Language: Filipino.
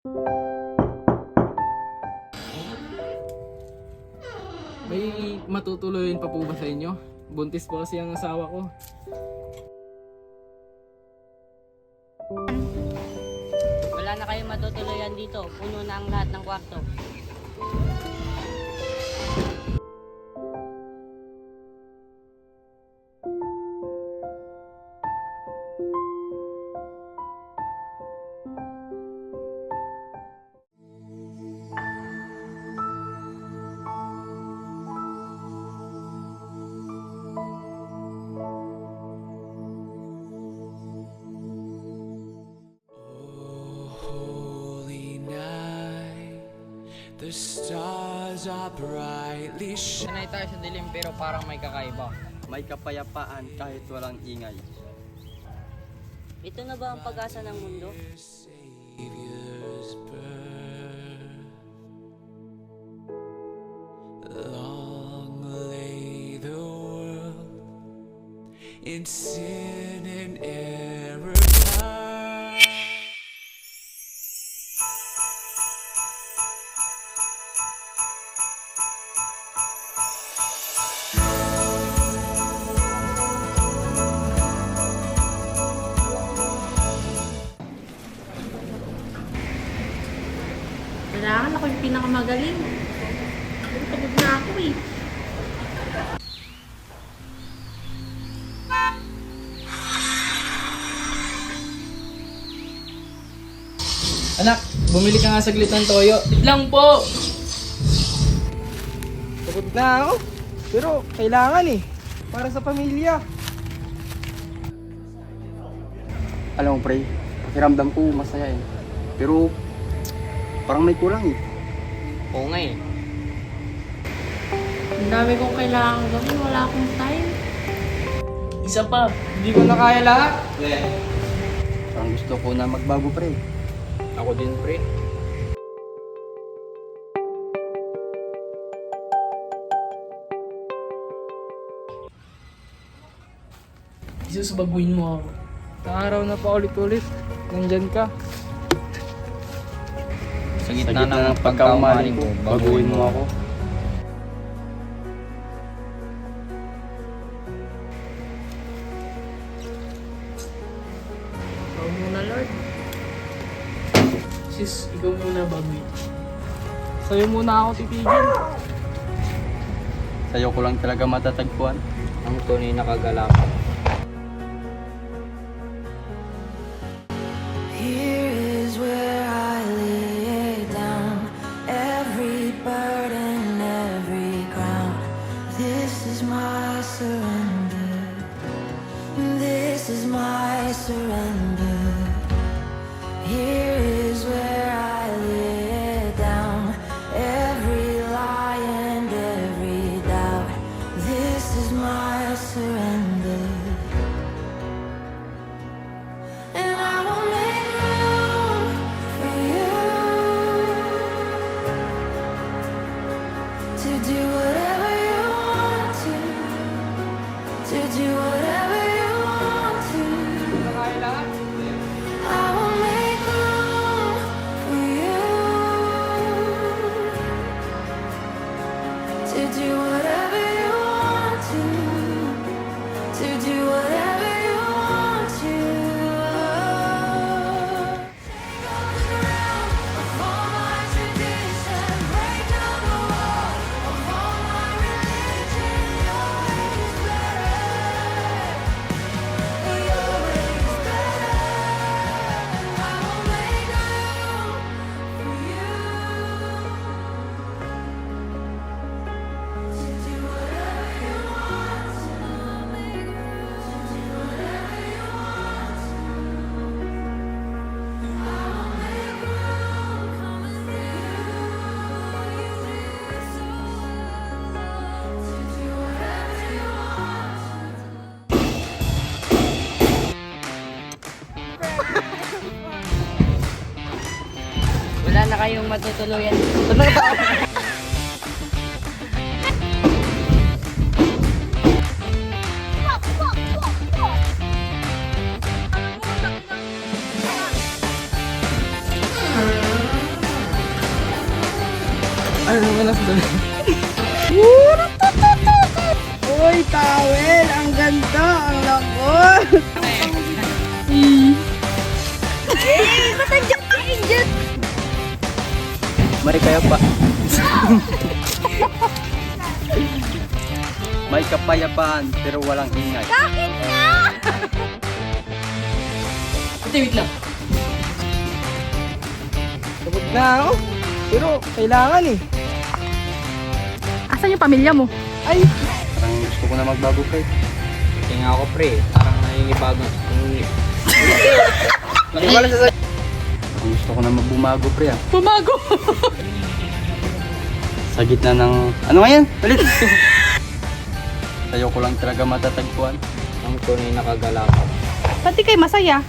May matutuloyin pa po ba sa inyo? Buntis po kasi ang asawa ko. Wala na kayong matutuluyan dito. Puno na ang lahat ng kwarto. Holy night, the stars are brightly shining. Sanay tayo sa dilim pero parang may kakaiba. May kapayapaan kahit walang ingay. Ito na ba ang pag-asa ng mundo? Savior's birth. Long lay the world in sin and error. Kailangan ako yung pinakamagaling. Pagod na ako eh. Anak, bumili ka nga saglit ng toyo. Lang po! Pagod na ako. Pero kailangan eh. Para sa pamilya. Alam mo pre, pakiramdam ko masaya eh. Pero parang may kulang eh. Oo nga eh. Ang dami kong kailangan gawin. Wala akong time. Isa pa, hindi ko na kaya lahat. Parang gusto ko na magbago pre. Ako din pre. Jesus, baguhin mo ako. Sa araw na pa ulit-ulit. Nandyan ka. Sa gitna ng pagkaumali ko, baguhin mo ako. Ikaw muna, Lord. Sis, ikaw muna baguhin. Sa'yo muna ako titigil. Sa'yo ko lang talaga matatagpuan. Ang tunay na kagalakan. Here is where I lay down every burden, every crown. This is my surrender. This is my surrender. Here is where I lay down every lie and every doubt. This is my surrender. And I will make room for you to do whatever you want to do whatever you want to. I will make room for you to do whatever you want to do whatever you want to. Take all the ground of all my tradition, break down the wall of all my religion. Your way is better. Your way is better. I will make room for you to do whatever you want to. Make room to do whatever you want to. I will make room coming through you to do whatever you want. Wala na kayong matutuluyan. Ano naman nasa dali? Uy, towel! Ang ganda! Ang lambot! May kaya pa. May kapayapaan pero walang ingay. Ate, wait lang. Sabog na ako. Pero kailangan eh. Asan yung pamilya mo? Ay! Parang gusto ko na magbago pre. Kaya nga ako pre, parang nangingibago. Wala sa gusto ko na magbumago pre ah. Bumago! Sa gitna ng... Ano nga yan? Ulit! Sa'yo ko lang talaga matatagpuan. Ang tunay na kagalakan. Pati kay masaya.